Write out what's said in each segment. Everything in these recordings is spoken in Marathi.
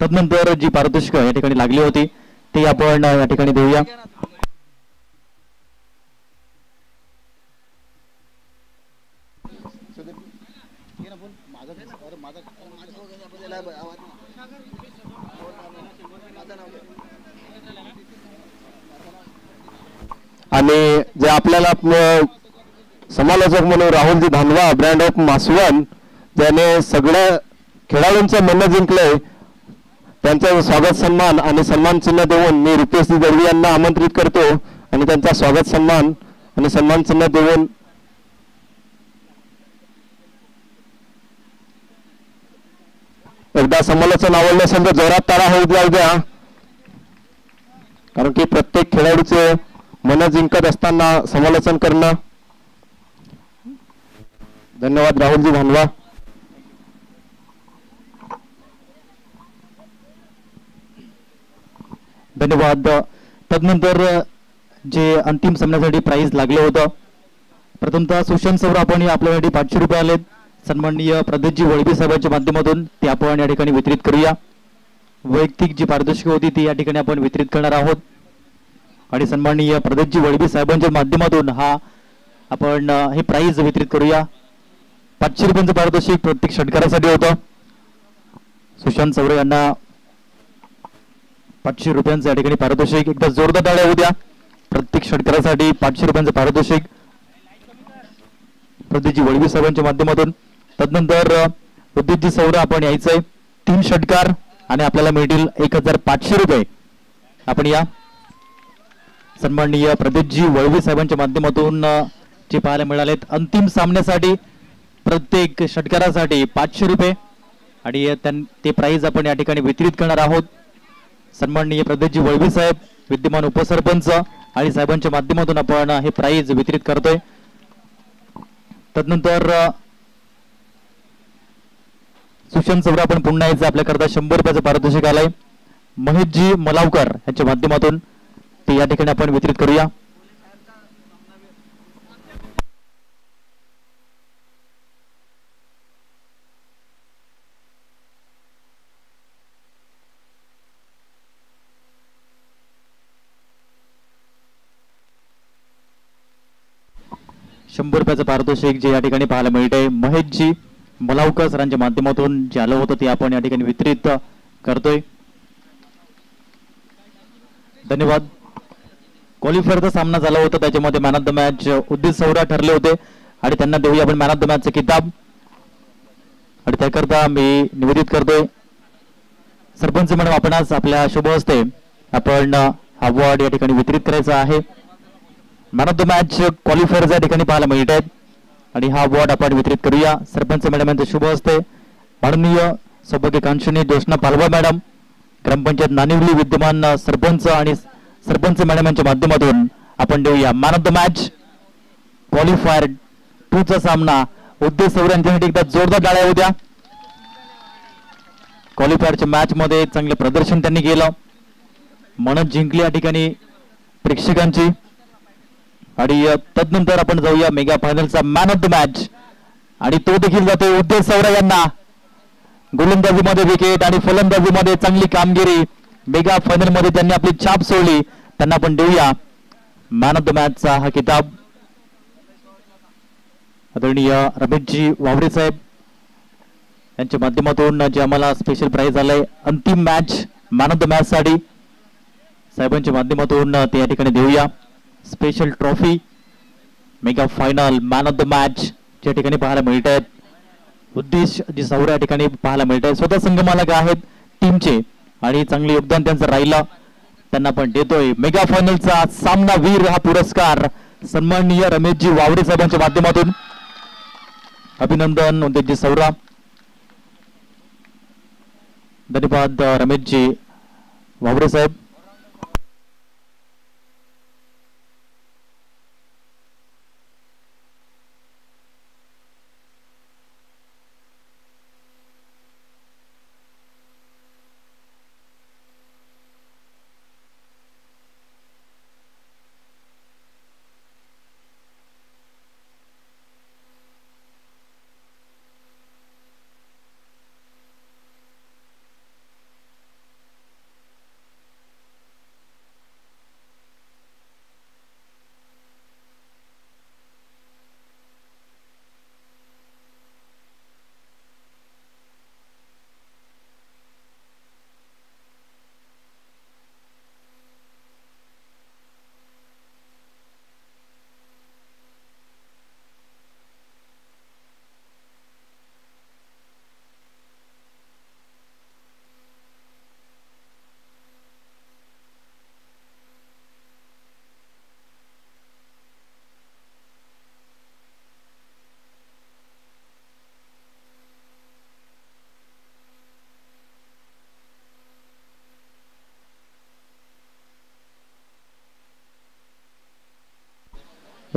तदनंतर जी पारितोषिक या ठिकाणी लागली होती ती आपण या ठिकाणी देऊया. आणि जे आपल्याला समालोचक म्हणून राहुलजी धानवा ब्रँड ऑफ मासवण ज्याने सगळ्या खेळाडूंचं मन जिंकलंय त्यांचा स्वागत सन्मान आणि सन्मान चिन्ह देऊन मी रुपेशजी दळवी यांना आमंत्रित करतो आणि त्यांचा स्वागत सन्मान आणि सन्मान चिन्ह देऊन एकदा समालोचन आवडलं असेल तर जोरात तारा होऊ द्या कारण की प्रत्येक खेळाडूचे मन जिंकत असताना समालोचन करणं. धन्यवाद राहुलजी धानवा. धन्यवाद. तदनंतर जे अंतिम सामन्यासाठी प्राइज लागलं होतं प्रथमतः सुशांत सौर आपण आपल्यासाठी 500 रुपये आलेत सन्माननीय प्रदेशजी वळवी साहेबांच्या माध्यमातून ते आपण या ठिकाणी वितरित करूया. वैयक्तिक जी पारितोषिक होती ती या ठिकाणी आपण वितरित करणार आहोत आणि सन्माननीय प्रदेशजी वळवी साहेबांच्या माध्यमातून हा आपण हे प्राइज वितरित करूया. 500 रुपयांचं पारितोषिक प्रत्येक षटकारासाठी होतं. सुशांत सौर यांना 500 रुपयांचं या ठिकाणी पारितोषिक. एकदा जोरदार टाळ्या होऊ द्या. प्रत्येक षटकारासाठी 500 रुपयांचं पारितोषिक प्रदेशजी वळवी साहेबांच्या माध्यमातून. तदनंतर प्रदेशजी सौर आपण यायचंय 3 षटकार आणि आपल्याला मिळतील 1500 रुपये. आपण या सन्माननीय प्रदेशजी वळवी साहेबांच्या माध्यमातून जे पाहायला मिळालेत अंतिम सामन्यासाठी प्रत्येक षटकारासाठी 500 रुपये आणि ते प्राइज आपण या ठिकाणी वितरित करणार आहोत. सन्माननीय प्रदेशजी वळवी साहेब विद्यमान उपसरपंच आणि साहेबांच्या माध्यमातून आपण हे प्राइज वितरित करतोय. तदनंतर सुशांत सौर आपण पुन्हा यायचं आपल्याकरता 100 रुपयाचं पारितोषिक आलंय महेशजी मलावकर यांच्या माध्यमातून ते या ठिकाणी आपण वितरित करूया. ₹100 पारितोषिक जे या ठिकाणी पाहायला मिळते महेशजी मलावकर सरांच्या माध्यमातून जे आलं होतं ते आपण या ठिकाणी वितरित करतोय. धन्यवाद. क्वालिफायरचा सामना झाला होता त्याच्यामध्ये मॅन ऑफ द मॅच उदित सौरा ठरले होते आणि त्यांना देऊया आपण मॅन ऑफ द मॅचचा किताब आणि त्याकरता मी निवेदित करतोय सरपंच मॅडम आपणास आपल्या शुभ हस्ते आपण हा अवॉर्ड या ठिकाणी वितरित करायचा आहे. Man of the match qualifier या ठिकाणी पाहायला मिळत आहेत आणि हा अवॉर्ड आपण वितरित करूया. सरपंच मॅडम यांचे शुभ हस्ते माननीय सौभाग्यकांक्षिणी ज्योत्स्ना पालवा मॅडम ग्रामपंचायत नानिवली विद्यमान सरपंच आणि सरपंच मॅडम यांच्या माध्यमातून आपण देऊया man of the match qualifier 2 चा सामना उद्देश सौर यांच्यासाठी एकदा जोरदार टाळ्या होऊ द्या. क्वालिफायरच्या मॅच मध्ये चांगलं प्रदर्शन त्यांनी केलं मन जिंकली या ठिकाणी प्रेक्षकांची आणि तदनंतर आपण जाऊया मेगा फायनलचा मॅन ऑफ द मॅच आणि तो देखील जातोय उद्देश सौर यांना. गोलंदाजीमध्ये विकेट आणि फलंदाजीमध्ये चांगली कामगिरी मेगा फायनल मध्ये त्यांनी आपली छाप सोडली. त्यांना आपण देऊया मॅन ऑफ द मॅचचा हा किताब. आदरणीय रमेशजी वावरे साहेब यांच्या माध्यमातून जे आम्हाला स्पेशल प्राइज आलंय अंतिम match man of the match साठी साहेबांच्या माध्यमातून ते या ठिकाणी देऊया. Special trophy mega final man of the match या ठिकाणी पाहायला मिळत आहेत. उद्देश जी सौर या ठिकाणी पाहायला मिळत आहेत स्वतः संघमालक आहेत टीमचे आणि चांगले योगदान त्यांचं राहिलं त्यांना पण देतोय. मेगा फायनलचा सामना वीर हा पुरस्कार सन्माननीय रमेशजी वावरे साहेबांच्या माध्यमातून अभिनंदन उद्देशजी सौरा. धन्यवाद रमेशजी वावरे साहेब.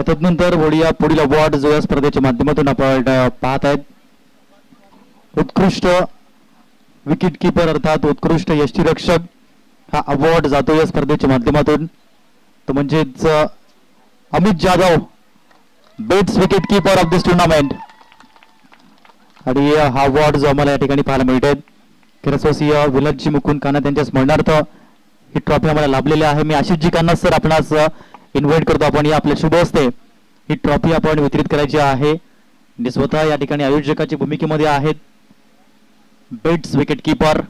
तदनंतर वळूया पुढील अवॉर्ड जो या स्पर्धेच्या माध्यमातून आपण पाहत आहेत. उत्कृष्ट विकेट कीपर अर्थात उत्कृष्ट यष्टीरक्षक हा अवॉर्ड जातो या स्पर्धेच्या माध्यमातून. तो म्हणजेच Amit Jadhav, best wicket keeper of this tournament. आणि हा अवॉर्ड जो आम्हाला या ठिकाणी पाहायला मिळतोय केरसवासीय विलासजी मुकुंद काना त्यांच्या स्मरणार्थ ही ट्रॉफी आम्हाला लाभलेली आहे. मी आशिषजी कान्हा सर आपणास इन्व्हाइट करतो. आपण या आपल्या शुभ हस्ते ही ट्रॉफी आपण वितरित करायची आहे. जे स्वतः या ठिकाणी आयोजकाची भूमिकेमध्ये आहेत. Best wicket keeper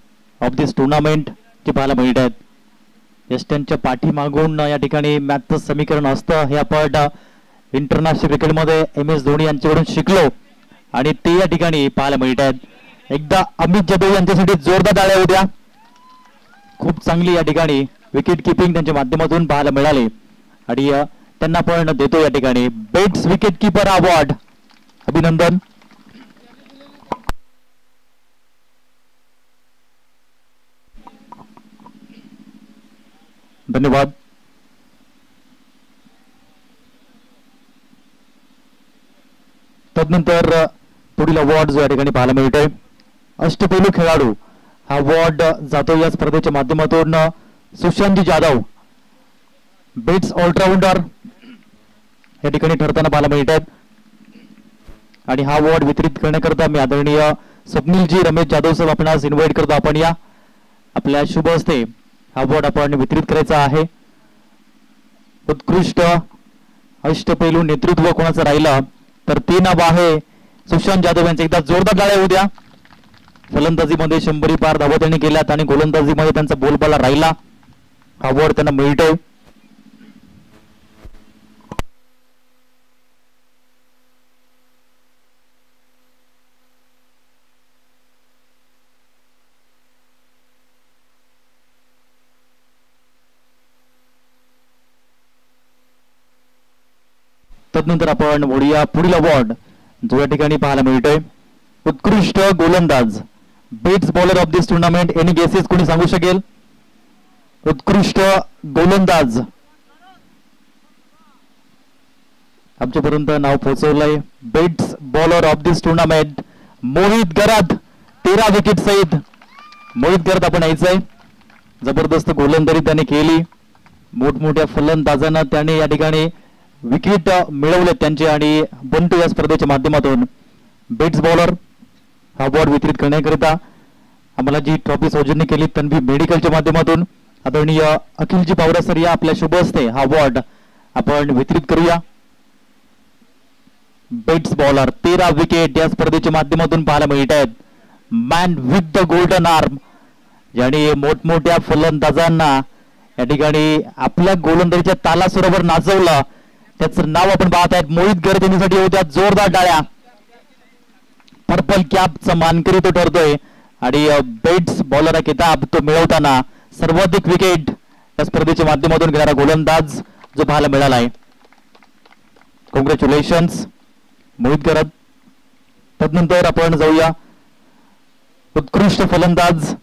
of this tournament जे पाहायला मिळत आहेत. यष्ट्यांच्या पाठीमागून या ठिकाणी मॅथचं समीकरण असतं हे आपण इंटरनॅशनल क्रिकेटमध्ये MS धोनी यांच्याकडून शिकलो आणि ते या ठिकाणी पाहायला मिळत आहेत. एकदा अमित जाधव यांच्यासाठी जोरदार टाळ्या होत्या. खूप चांगली या ठिकाणी विकेट किपिंग त्यांच्या माध्यमातून पाहायला मिळाली आणि त्यांना आपण देतो या ठिकाणी बेस्ट विकेट कीपर अवॉर्ड. अभिनंदन. धन्यवाद. तदनंतर पुढील अवॉर्ड जो या ठिकाणी पाहायला मिळतोय अष्टपैलू खेळाडू हा अवॉर्ड जातो या स्पर्धेच्या माध्यमातून सुशांतजी जाधव, बेस्ट ऑलराऊंडर या ठिकाणी ठरताना पाहायला मिळतात. आणि हा अवॉर्ड वितरित करण्याकरता मी आदरणीय स्वप्नीलजी रमेश जाधव साहेब आपणास इन्व्हाइट करतो. आपण या आपल्या शुभ हस्ते हा अवॉर्ड आपण वितरित करायचा आहे. उत्कृष्ट अष्टपैलू नेतृत्व कोणाचं राहिलं तर ते नाव आहे सुशांत जाधव यांचे. एकदा जोरदार टाळ्या होऊ द्या. फलंदाजीमध्ये 100 पार धावा त्यांनी केल्यात आणि गोलंदाजीमध्ये त्यांचा बोलबाला राहिला. हा अवॉर्ड त्यांना मिळतोय. तदनंतर आपण वळूया पुढील अवॉर्ड जो या ठिकाणी पाहायला मिळतोय उत्कृष्ट गोलंदाज, best bowler of this tournament. Any guesses कोणी सांगू शकेल? उत्कृष्ट गोलंदाज आमच्यापर्यंत नाव पोहोचवलंय. Best bowler of this tournament Mohit Garad, 13 wicket सहित मोहित गराद आपण यायचंय. जबरदस्त गोलंदाजी त्याने केली. मोठमोठ्या फलंदाजांना त्याने या ठिकाणी विकेट मिळवले त्यांचे आणि बनतो या स्पर्धेच्या माध्यमातून बेस्ट बॉलर हा अवॉर्ड वितरित करण्याकरिता आम्हाला जी ट्रॉफी सौजन्य केली तन्वी मेडिकलच्या माध्यमातून आदरणीय अखिलजी पावरा सर या आपल्या शुभ हस्ते हा अवॉर्ड आपण वितरित करूया. बेस्ट बॉलर 13 विकेट या स्पर्धेच्या माध्यमातून पाहायला मिळत आहेत. Man with the golden arm ज्याने मोठमोठ्या फलंदाजांना या ठिकाणी आपल्या गोलंदाजीच्या तालासुरावर नाचवलं त्याचं नाव आपण पाहत आहेत. मोहित गराद यांच्यासाठी होत्या जोरदार टाळ्या. पर्पल कॅपचा मानकरी तो ठरतोय आणि बेस्ट बॉलर हा किताब तो मिळवताना सर्वाधिक विकेट या स्पर्धेच्या माध्यमातून घेणारा गोलंदाज जो पाहायला मिळाला आहे. कॉंग्रॅच्युलेशन्स मोहित गराद. तदनंतर आपण जाऊया उत्कृष्ट फलंदाज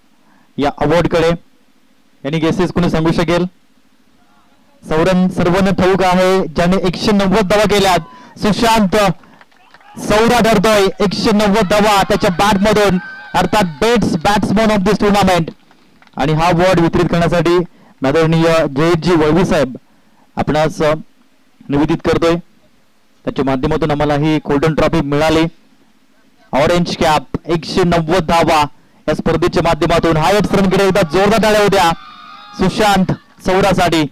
या अवॉर्ड कडे. यांनी गेसेस कोणी सांगू शकेल? सर्वांना ठाऊक आहे ज्याने 190 धावा केल्यात. सुशांत सौरा ठरतोय 190 धावा त्याच्या बॅट मधून अर्थात best batsman of this tournament. आणि हा अवॉर्ड वितरित करण्यासाठी आदरणीय जयजी वळवी साहेब आपणास निवेदित करतोय. त्याच्या माध्यमातून आम्हाला ही गोल्डन ट्रॉफी मिळाली. ऑरेंज कॅप 190 धावा या स्पर्धेच्या माध्यमातून हायस्ट रनकडे एकदा जोरदार टाळ्या होत्या सुशांत सौरासाठी.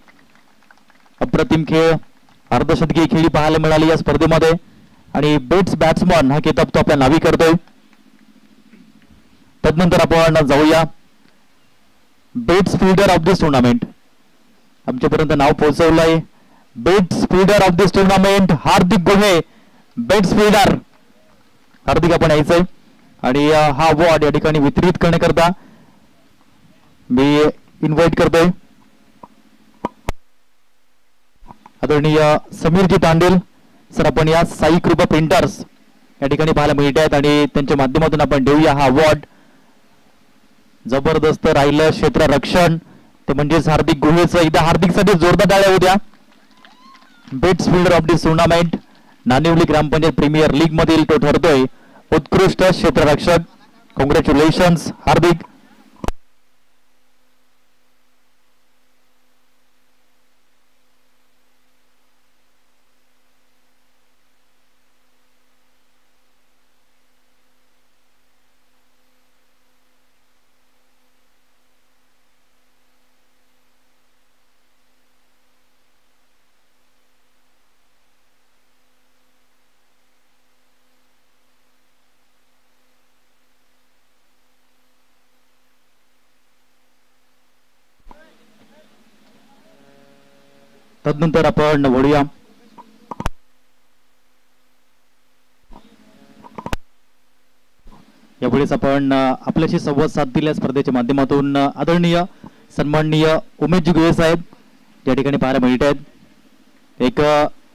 अप्रतिम खेळ, अर्धशतकी खेळी पाहायला मिळाली या स्पर्धेमध्ये आणि बेस्ट बॅट्समन हा किताब तो आपल्या नावी करतोय. तदनंतर आपण जाऊया best fielder of this tournament. आमच्यापर्यंत नाव पोहोचवलंय best fielder of this tournament Hardik Gohe, best fielder. हार्दिक आपण यायचंय आणि हा अवॉर्ड या ठिकाणी वितरित करण्याकरता मी इन्व्हाइट करतोय आदरणीय समीरजी तांडेल सर. आपण या साई कृपा प्रिंटर्स या ठिकाणी पाहायला मिळत आहेत आणि त्यांच्या माध्यमातून आपण देऊया हा अवॉर्ड. जबरदस्त राहिलं क्षेत्र रक्षण ते म्हणजेच हार्दिक गुहेचं. एकदा हार्दिकसाठी जोरदार टाळ्या होऊ द्या. Best fielder of this tournament Nanivali Grampanchayat premier league मधील तो ठरतोय उत्कृष्ट क्षेत्ररक्षक. कॉंग्रॅच्युलेशन्स हार्दिक. तदनंतर आपण वळूया यावेळेस आपण आपल्याशी संवाद साधलेल्या स्पर्धेच्या माध्यमातून आदरणीय सन्माननीय उमेश जुगवे साहेब या ठिकाणी पाहायला मिळत आहेत. एक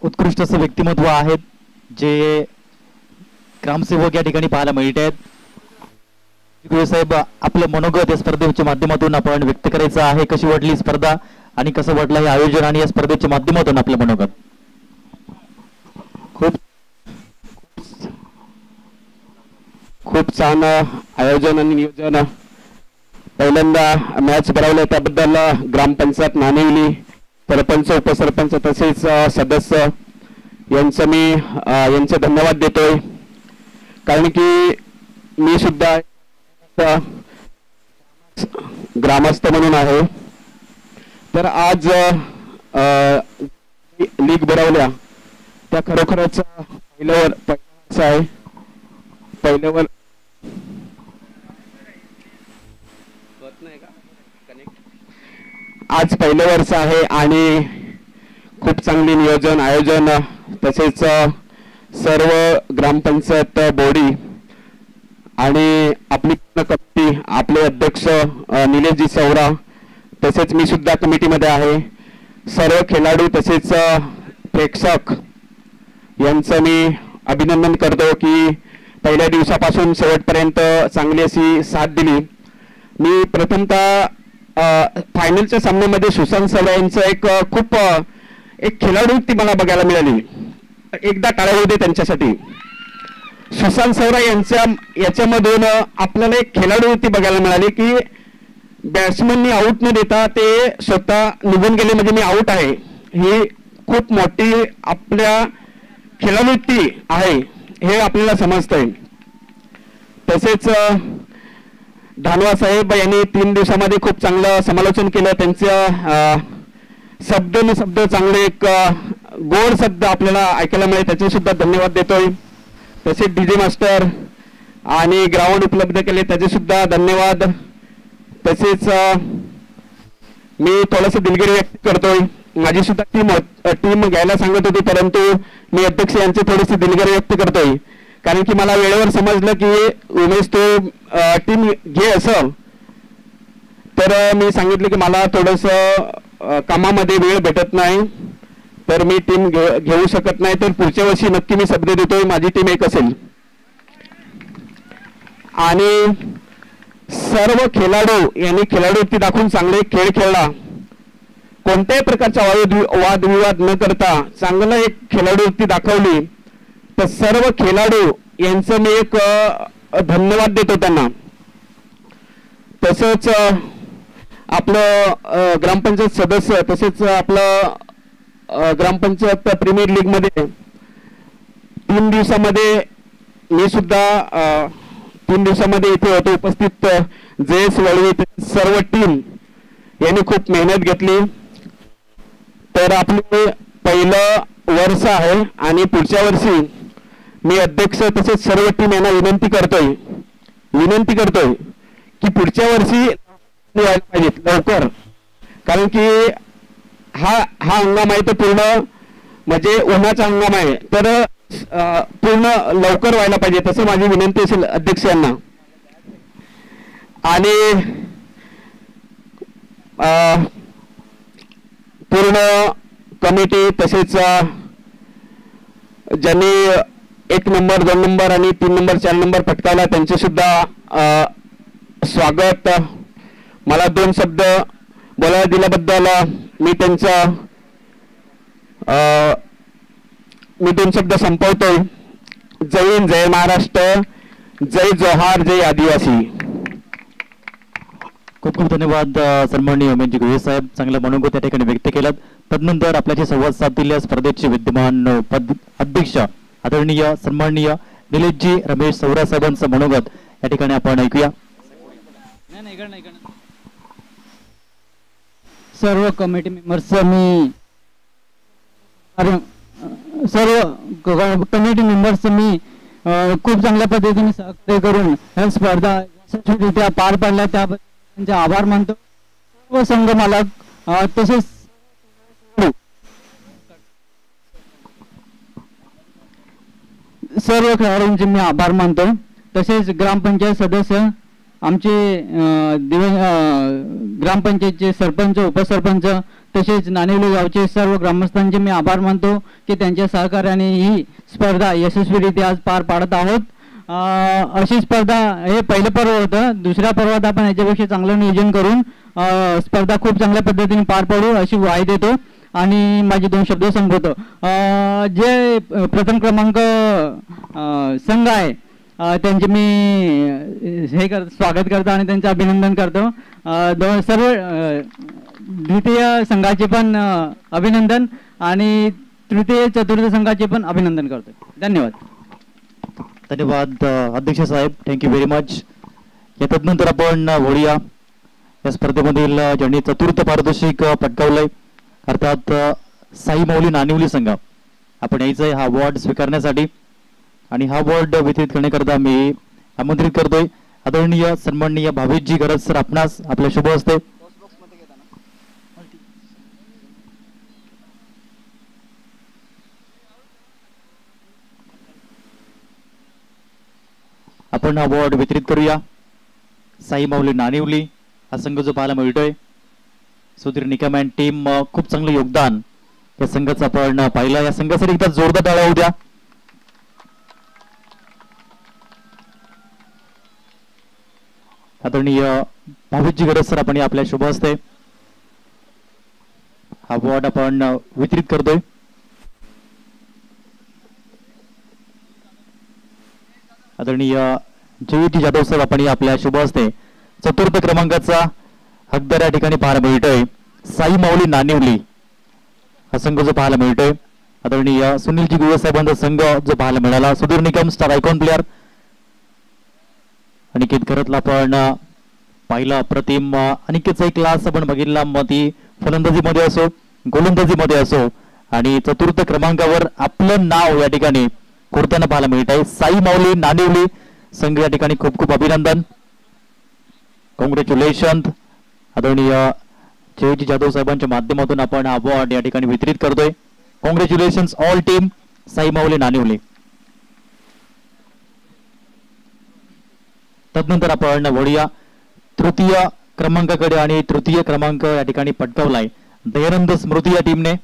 उत्कृष्ट असं व्यक्तिमत्व आहेत जे ग्रामसेवक या ठिकाणी पाहायला मिळत आहेत. जुगवे साहेब, आपलं मनोगत या स्पर्धेच्या माध्यमातून आपण व्यक्त करायचं आहे. कशी वाटली स्पर्धा आणि कसं वाटलं हे आयोजन आणि या स्पर्धेच्या माध्यमातून आपलं मनोगत? खूप छान आयोजन आणि नियोजन. पहिल्यांदा मॅच भरवलं त्याबद्दल ग्रामपंचायत नानिवली, सरपंच, उपसरपंच तसेच सदस्य यांचं मी यांचे धन्यवाद देतोय. कारण की मी सुद्धा ग्रामस्थ म्हणून आहे. तर आज लीग भरवल्या त्या खरोखरच पहिलं वर्ष आहे. पहिल्यावर आज पहिलं वर्ष आहे आणि खूप चांगली नियोजन आयोजन तसेच सर्व ग्रामपंचायत बॉडी आणि आपली कमिटी, आपले अध्यक्ष निलेशजी सौरा, तसेच मी सुद्धा कमिटीमध्ये आहे. सर्व खेळाडू तसेच प्रेक्षक यांचं मी अभिनंदन करतो की पहिल्या दिवसापासून शेवटपर्यंत चांगली अशी साथ दिली. मी प्रथमतः फायनलच्या सामन्यामध्ये सुशांत सौरा यांचं एक खेळाडू ती मला बघायला मिळाली. एकदा टाळ्या होऊ दे त्यांच्यासाठी. सुशांत सौरा याच्यामधून आपल्याला एक खेळाडू ती बघायला मिळाली की बॅट्समननी आऊट न देता ते स्वतः निघून गेले म्हणजे मी आऊट आहे. ही खूप मोठी आपल्या खेळाडूती आहे हे आपल्याला समजतंय. तसेच धानवा साहेब यांनी 3 दिवसामध्ये खूप चांगलं समालोचन केलं. त्यांचं शब्द न शब्द चांगले एक गोड शब्द आपल्याला ऐकायला मिळेल, त्याचे सुद्धा धन्यवाद देतोय. तसेच डीजे मास्टर आणि ग्राउंड उपलब्ध केले त्याचे सुद्धा धन्यवाद. तसेच मी थोडंसं दिलगिरी व्यक्त करतोय. माझी सुद्धा टीम घ्यायला सांगत होती परंतु मी अध्यक्ष यांची थोडीशी दिलगिरी व्यक्त करतोय. कारण की मला वेळेवर समजलं की उमेश तो टीम घे असं, तर मी सांगितलं की मला थोडंसं कामामध्ये वेळ भेटत नाही तर मी टीम घेऊ शकत नाही. तर पुढच्या वर्षी नक्की मी शब्द देतोय माझी टीम एक असेल. आणि सर्व खेळाडू यांनी खेळाडूवृत्ती दाखवून चांगले खेळ खेळला. कोणत्याही प्रकारचा वादविवाद न करता चांगलं एक खेळाडूवृत्ती दाखवली. तर सर्व खेळाडू यांचं मी एक धन्यवाद देतो त्यांना. तसंच आपलं ग्रामपंचायत सदस्य तसेच आपलं ग्रामपंचायत प्रीमियर लीग मध्ये 3 दिवसामध्ये मी सुद्धा 3 दिवसामध्ये इथे होतो उपस्थित. जयेश वळवी सर्व टीम यांनी खूप मेहनत घेतली. तर आपले पहिलं वर्ष आहे आणि पुढच्या वर्षी मी अध्यक्ष तसेच सर्व टीम यांना विनंती करतोय की पुढच्या वर्षी व्हायला पाहिजेत लवकर. कारण की हा हंगाम आहे तो पूर्ण म्हणजे उन्हाचा हंगाम आहे तर पूर्ण लवकर व्हायला पाहिजे तसं माझी विनंती असेल अध्यक्ष यांना. आणि पूर्ण कमिटी तसेच ज्यांनी 1 नंबर 2 नंबर आणि 3 नंबर 4 नंबर पटकावला त्यांचे सुद्धा स्वागत. मला 2 शब्द बोलायला दिल्याबद्दल मी त्यांचा मी 2 शब्द संपवतोय. जय हिंद, जय महाराष्ट्र, जय जोहार, जय आदिवासी. खूप खूप धन्यवाद सन्माननीय उमेशजी गोहे साहेब, चांगला मनोगत त्या ठिकाणी व्यक्त केलं. तदनंतर आपल्याशी संवाद साधतील स्पर्धेचे विद्यमान अध्यक्ष आदरणीय सन्माननीय निलेशजी रमेश सौरा साहेबांचं मनोगत या ठिकाणी आपण ऐकूया. सर्व कमिटी मेंबर्सचं मी खूप चांगल्या पद्धतीने सहकार्य करून या स्पर्धा यशस्वीरित्या पार पाडल्या त्याबद्दल त्यांचे आभार मानतो. सर्व संघ मालक तसेच सर्व खेळाडूंचे मी आभार मानतो. तसेच ग्रामपंचायत सदस्य, आमचे ग्रामपंचायतचे सरपंच, उपसरपंच, तसेच नाणेवली गावचे सर्व ग्रामस्थांचे मी आभार मानतो की त्यांच्या सहकार्याने ही स्पर्धा यशस्वीरित्या आज पार पाडत आहोत. अशी स्पर्धा हे पहिलं पर्व होतं. दुसऱ्या पर्वात आपण याच्यापेक्षा चांगलं नियोजन करून स्पर्धा खूप चांगल्या पद्धतीने पार पाडू अशी ग्वाही देतो आणि माझे 2 शब्द संपवतो. जे प्रथम क्रमांक संघ आहे त्यांचे मी स्वागत करतो आणि त्यांचे अभिनंदन करतो. सर्व द्वितीय संघाचे पण अभिनंदन आणि तृतीय चतुर्थ संघाचे पण अभिनंदन करतो. धन्यवाद. धन्यवाद अध्यक्ष साहेब, थँक्यू व्हेरी मच. या तदनंतर आपण वळूया या स्पर्धेमधील ज्यांनी चतुर्थ पारितोषिक पटकावलंय अर्थात साई माऊली नानिवली संघ. आपण यायचं आहे हा अवॉर्ड स्वीकारण्यासाठी आणि हा अवॉर्ड वितरित करण्याकरता मी आमंत्रित करतोय आदरणीय सन्माननीय भावेशजी गरज सर, आपणास आपल्या शुभ हस्ते आपण हा अवॉर्ड वितरित करूया. साई माऊली नानिवली हा संघ जो पाहायला मिळतोय, सुधीर निकम अँड टीम, खूप चांगलं योगदान या संघाचं आपण पाहिलं. या संघासाठी एकदा जोरदार टाळ्या होऊ द्या. आदरणीय भावेशजी गरज सर, आपण आपल्या शुभ हस्ते हा अवॉर्ड आपण वितरित करतोय. आदरणीय जयजी जाधव सर, आपण आपल्या शुभ हस्ते चतुर्थ क्रमांकाचा हकदार या ठिकाणी पाहायला मिळतोय. साई माऊली नानिवली हा संघ जो पाहायला मिळतोय. आदरणीय सुनीलजी गुहे साहेबांचा संघ जो पाहायला मिळाला. Sudhir Nikam star icon player. Aniket घरातला आपण पाहिला अप्रतिम. अनिकेतचा एक क्लास आपण बघितला, मग ती फलंदाजीमध्ये असो गोलंदाजीमध्ये असो, आणि चतुर्थ क्रमांकावर आपलं नाव या ठिकाणी कोरताना पाहायला मिळत आहे. साई माऊली नानिवली संघ या ठिकाणी खूप खूप अभिनंदन, कॉंग्रॅच्युलेशन. आदरणीय जयजी जाधव साहेबांच्या माध्यमातून आपण हा अवॉर्ड या ठिकाणी वितरित करतोय. कॉंग्रॅच्युलेशन ऑल टीम साई माऊली नानिवली. तदनंतर आपण वळूया तृतीय क्रमांकाकडे आणि तृतीय क्रमांक या ठिकाणी पटकावलाय दयानंद स्मृती या टीमने.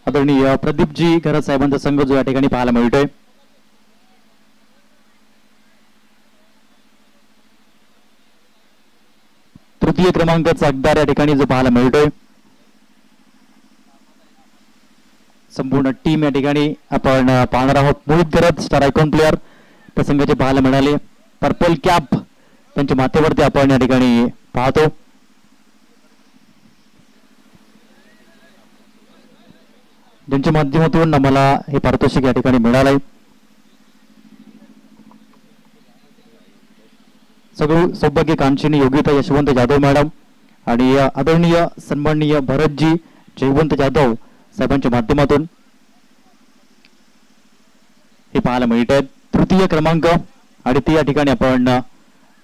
आदरणीय प्रदीपजी घरात साहेबांचा संघ जो या ठिकाणी पाहायला मिळतोय. तृतीय क्रमांकाचा हकदार या ठिकाणी जो पाहायला मिळतोय. संपूर्ण टीम या ठिकाणी आपण पाहणार आहोत. मोहित गरज स्टार आयकॉन प्लेअर त्या संघाचे पाहायला मिळाले. पर्पल कॅप त्यांच्या माथ्यावरती आपण या ठिकाणी पाहतो. ज्यांच्या माध्यमातून आम्हाला हे पारितोषिक या ठिकाणी मिळालंय. सगळं सौभाग्य कांक्षिणी योगिता यशवंत जाधव मॅडम आणि आदरणीय सन्माननीय भरतजी जयवंत जाधव साहेबांच्या माध्यमातून हे पाहायला मिळत आहेत. तृतीय क्रमांक आणि ते या ठिकाणी आपण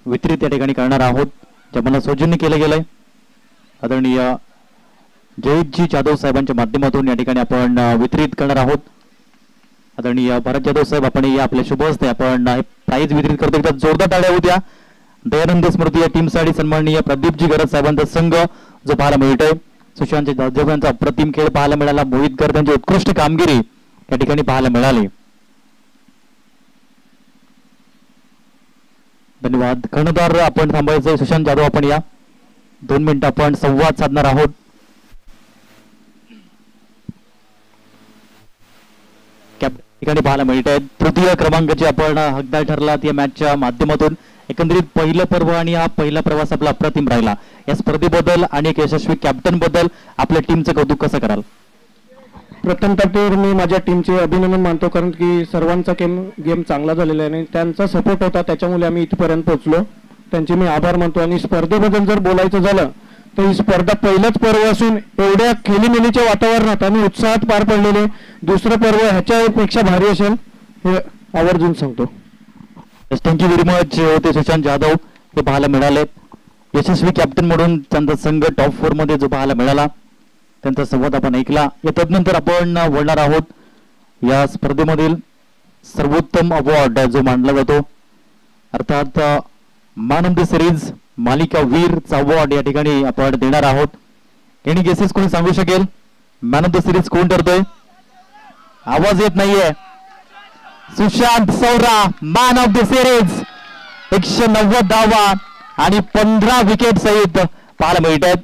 वितरित या ठिकाणी करणार आहोत. ज्याला सौजन्य केलं गेलंय आदरणीय जयजी जाधव साहेबांच्या माध्यमातून या ठिकाणी आपण वितरित करणार आहोत. आदरणीय भरत जाधव साहेब, आपण या आपल्या शुभ हस्ते आपण हे प्राइज वितरित करतो. एकदा जोरदार टाळ्या होत्या. दयानंद स्मृती या टीमसाठी सन्माननीय प्रदीपजी गरज साहेबांचा संघ जो पाहायला मिळतोय. सुशांत जाधव यांचा अप्रतिम खेळ पाहायला मिळाला. मोहित गर्द यांची उत्कृष्ट कामगिरी या ठिकाणी पाहायला मिळाले. धन्यवाद. कर्णधार आपण थांबायचंय. सुशांत जाधव आपण या. 2 मिनिटं आपण संवाद साधणार आहोत. ठिकाणी पाहायला मिळत आहेत. तृतीय क्रमांकाची आपण हकदार ठरलात या मॅचच्या माध्यमातून. एकंदरीत पहिलं पर्व आणि हा पहिला प्रवास आपला अप्रतिम राहिला. या स्पर्धेबद्दल आणि एक यशस्वी कॅप्टन बद्दल आपल्या टीमचं कौतुक कसं कराल? प्रथमतः तर मी माझ्या टीमचे अभिनंदन मानतो, कारण की सर्वांचा गेम चांगला झालेला आहे आणि त्यांचा सपोर्ट होता, त्याच्यामुळे आम्ही इथपर्यंत पोहोचलो. त्यांचे मी आभार मानतो. आणि स्पर्धेबद्दल जर बोलायचं झालं तर ही स्पर्धा पहिलंच पर्व असून एवढ्या खेळीमेलीच्या वातावरणात आणि उत्साहात पार पडलेले दुसरं पर्व ह्याच्यापेक्षा भारी असेल हे आवर्जून सांगतो. Thank you very much. होते सुशांत जाधव, हे पाहायला मिळाले. यशस्वी कॅप्टन म्हणून त्यांचा संघ टॉप 4 मध्ये जो पाहायला मिळाला त्यांचा संवाद आपण ऐकला. या तदनंतर आपण वळणार आहोत या स्पर्धेमधील सर्वोत्तम अवॉर्ड जो मानला जातो, अर्थात मॅन ऑफ द सिरीज मालिका वीरचा अवॉर्ड या ठिकाणी आपण देणार आहोत. एनी गेसेस कोणी सांगू शकेल मॅन ऑफ द सिरीज कोण ठरतोय? आवाज येत नाहीये. सुशांत सौरा मॅन ऑफ द सिरीज. 190 धावा आणि 15 विकेट सहित पाहायला मिळत आहेत.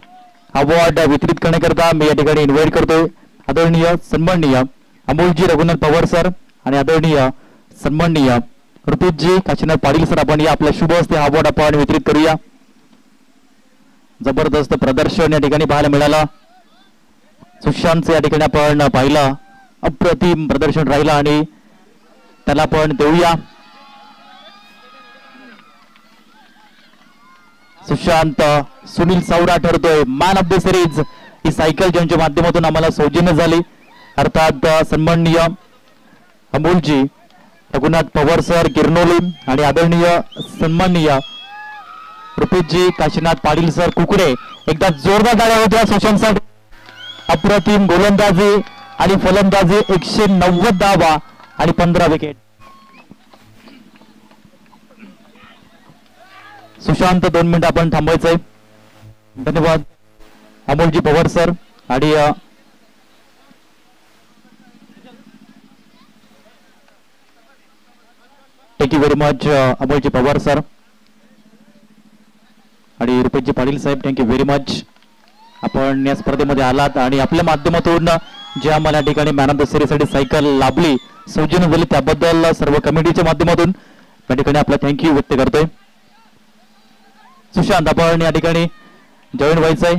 अवॉर्ड वितरित करण्याकरता मी या ठिकाणी इन्व्हाइट करतोय आदरणीय सन्माननीय अमोलजी रघुनाथ पवार सर आणि आदरणीय सन्माननीय ऋतुजी काशीनाथ पाटील सर. आपण या आपल्या शुभ हस्ते हा अवॉर्ड आपण वितरित करूया. जबरदस्त प्रदर्शन या ठिकाणी पाहायला मिळालं. सुशांतचं या ठिकाणी आपण पाहिलं अप्रतिम प्रदर्शन राहिलं आणि त्याला आपण देऊया. सुशांत सुनील सौरा ठरतोय मॅन ऑफ द सिरीज. ही सायकल ज्यांच्या माध्यमातून आम्हाला सौजन्य झाली, अर्थात सन्माननीय अमोलजी रघुनाथ पवार सर गिरनोली आणि आदरणीय सन्माननीय ऋतुजी काशीनाथ पाटील सर कुकडे. एकदा जोरदार टाळ्या होत्या सुशांतसाठी. अप्रतिम गोलंदाजी आणि फलंदाजी. 190 धावा आणि 15 विकेट. सुशांत 2 मिनिटं आपण थांबायचंय. धन्यवाद अमोलजी पवार सर आणि thank you very much Amolji Pawar sir आणि रुपेशजी पाटील साहेब. Thank you very much. आपण या स्पर्धेमध्ये आलात आणि आपल्या माध्यमातून जे आम्हाला ठिकाणी मॅन ऑफ द सिरीज साठी सायकल लाभली, सौजन्य झाली, त्याबद्दल सर्व कमिटीच्या माध्यमातून या ठिकाणी आपला थँक्यू व्यक्त करतोय. सुशांत आपण या ठिकाणी जॉईन व्हायचंय.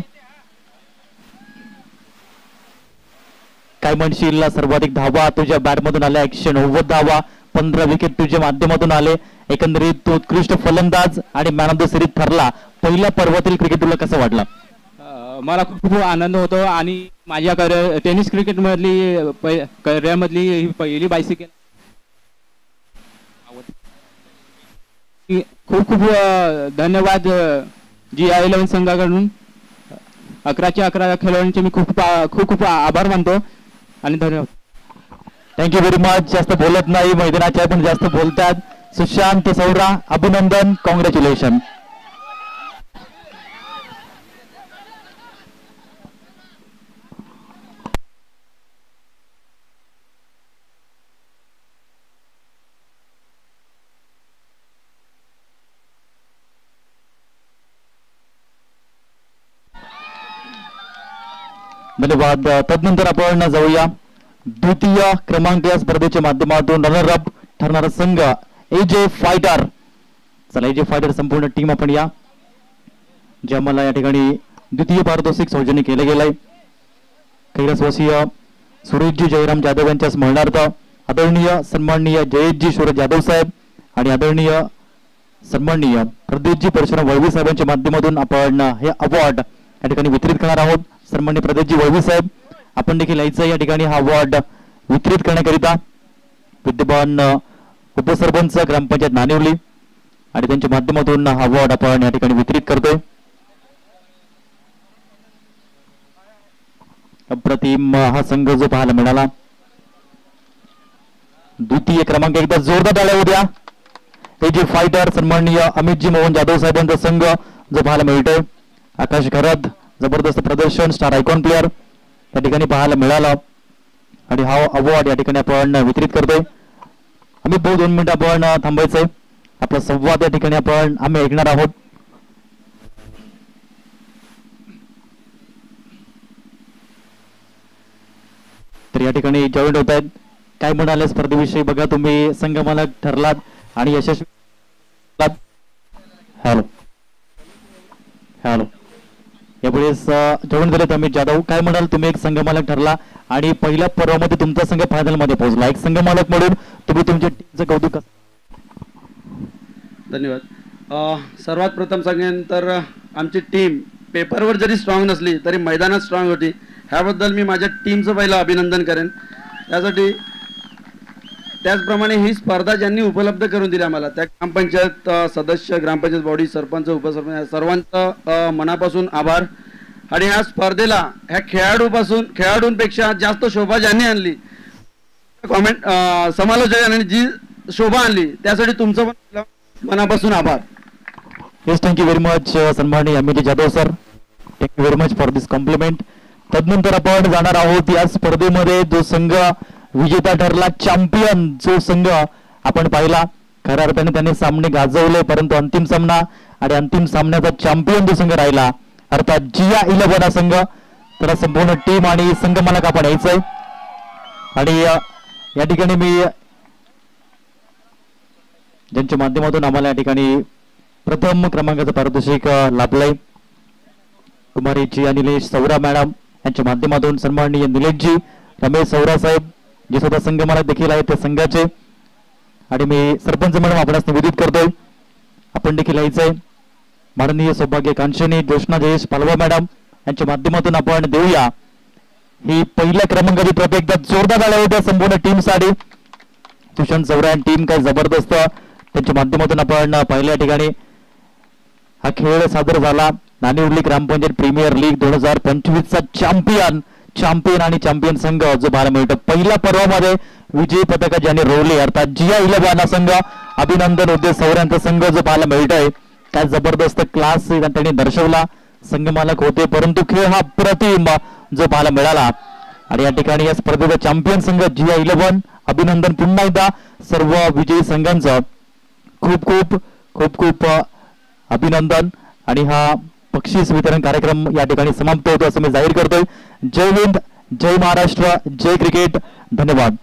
काय म्हणशील? सर्वाधिक धावा तुझ्या बॅटमधून आल्या 190 धावा, 15 विकेट तुझ्या माध्यमातून आले. एकंदरीत तो उत्कृष्ट फलंदाज आणि मॅन ऑफ द सिरीज ठरला. पहिल्या पर्वातील क्रिकेट तुला कसं वाटलं? मला खूप आनंद होतो आणि माझ्या टेनिस क्रिकेट मधली करिअर मधली ही पहिली बायसिकल. खूप खूप धन्यवाद GI11 संघाकडून. 11च्या 11 खेळाडूंचे मी खूप खूप आभार मानतो आणि धन्यवाद. Thank you very much. जास्त बोलत नाही मैदानाच्या पण जास्त बोलतात. सुशांत सौरा अभिनंदन, कॉंग्रॅच्युलेशन. धन्यवाद. तदनंतर आपण जाऊया द्वितीय क्रमांक या स्पर्धेच्या माध्यमातून रनर अप ठरणारा संघ AJ फायटर. चला AJ फायटर संपूर्ण टीम आपण या, जे आम्हाला या ठिकाणी द्वितीय पारितोषिक सौजन्य केलं गेलंय. कैलासवासीय सुरेशजी जयराम जाधव यांच्या स्मरणार्थ आदरणीय सन्माननीय जयेशजी सूरज जाधव साहेब आणि आदरणीय सन्माननीय प्रदेशजी परशुराम वळवी साहेबांच्या माध्यमातून आपण हे अवॉर्ड या ठिकाणी वितरित करणार आहोत. सन्माननीय प्रदेशजी वळवी साहेब आपण देखील यायचं या ठिकाणी हा अवॉर्ड वितरित करण्याकरिता. विद्यमान उपसरपंच ग्रामपंचायत नाणेवली आणि त्यांच्या माध्यमातून हा अवॉर्ड आपण या ठिकाणी वितरित करतोय. अप्रतिम हा संघ जो पाहायला मिळाला. द्वितीय क्रमांक एकदा जोरदार टाळ्या होत्या. AJ फायटर सन्माननीय अमितजी मोहन जाधव साहेबांचा संघ जो पाहायला मिळतोय. आकाश खरद जबरदस्त प्रदर्शन, स्टार आयकॉन प्लेअर या ठिकाणी पाहायला मिळाला. आणि हा अवॉर्ड या ठिकाणी आपण वितरित करतोय. आम्ही 2 मिनिटं आपण थांबायचंय. आपला संवाद या ठिकाणी आम्ही ऐकणार आहोत. तर या ठिकाणी जॉईंट होत आहेत. काय म्हणाले स्पर्धेविषयी बघा, तुम्ही संघमालक ठरलात आणि यशस्वी. हॅलो हॅलो, यावेळेस जॉईन झाले अमित जाधव. काय म्हणाल, तुम्ही एक संघमालक ठरला आणि पहिल्या पर्वामध्ये तुमचा संघ फायनल मध्ये पोहोचला. एक संघमालक म्हणून तुम्ही तुमच्या टीमचं कौतुक. धन्यवाद. सर्वात प्रथम सांगेन तर आमची टीम पेपरवर जरी स्ट्रॉंग नसली तरी मैदानात स्ट्रॉंग होती. ह्याबद्दल मी माझ्या टीमचं पहिलं अभिनंदन करेन. त्यासाठी त्याचप्रमाणे ही स्पर्धा ज्यांनी उपलब्ध करून दिली आम्हाला, त्या ग्रामपंचायत सदस्य, ग्रामपंचायत बॉडी, सरपंच, उपसरपंच सर्वांचं मनापासून आभार. आणि ह्या स्पर्धेला ह्या खेळाडूंपेक्षा जास्त शोभा ज्यांनी आणली, कॉमेंट समालोचकांनी जी शोभा आणली, त्यासाठी तुमचं पण मनापासून आभार. येस, थँक्यू व्हेरी मच सन्माननीय Amit Jadhav sir. Thank you very much for this compliment. तदनंतर आपण जाणार आहोत या स्पर्धेमध्ये जो संघ विजेता ठरला, चॅम्पियन जो संघ आपण पाहिला. खऱ्या अर्थाने त्यांनी सामने गाजवले, परंतु अंतिम सामना आणि अंतिम सामन्याचा चॅम्पियन जो संघ राहिला अर्थात जिया 11 हा संघ. त्याला संपूर्ण टीम आणि संघ मालक आपण यायचंय. आणि या ठिकाणी मी ज्यांच्या माध्यमातून आम्हाला या ठिकाणी प्रथम क्रमांकाचं पारितोषिक लाभलंय, कुमारीजी आणि निलेश सौरा मॅडम यांच्या माध्यमातून सन्माननीय निलेशजी, रमेश सौरा साहेब जे स्वतः संघ मालक देखील आहेत त्या संघाचे. आणि मी सरपंच मॅडम आपणास निवेदित करतोय, आपण देखील यायचंय. माननीय सौभाग्य कांचनी ज्योष्णा जयेश पालवा मॅडम यांच्या माध्यमातून आपण देऊया ही पहिल्या क्रमांकाची ट्रॉफी. एकदा जोरदार आल्या होत्या संपूर्ण टीम साठी. सुशांत सौरा टीम काय जबरदस्त, त्यांच्या माध्यमातून आपण पहिल्या ठिकाणी हा खेळ सादर झाला. नाणेउर्ली ग्रामपंचायत प्रीमियर लीग 2025चा चॅम्पियन आणि चॅम्पियन संघ जो पाहायला मिळतो. पहिल्या पर्वामध्ये विजयी पदक ज्याने रोवले अर्थात जिया 11 संघ. अभिनंदन होते सौऱ्यांचा संघ जो पाहायला मिळतोय. काय जबरदस्त क्लास त्यांनी दर्शवला. संघमालक होते, परंतु खेळ हा अप्रतिम जो पाहायला मिळाला. आणि या ठिकाणी या स्पर्धेचा चॅम्पियन संघ जिया 11. अभिनंदन पुन्हा एकदा सर्व विजयी संघांचं. खूप खूप खूप खूप अभिनंदन. आणि हा बक्षीस वितरण कार्यक्रम या ठिकाणी समाप्त होतो असं मी जाहीर करतोय. जय हिंद, जय महाराष्ट्र, जय क्रिकेट. धन्यवाद.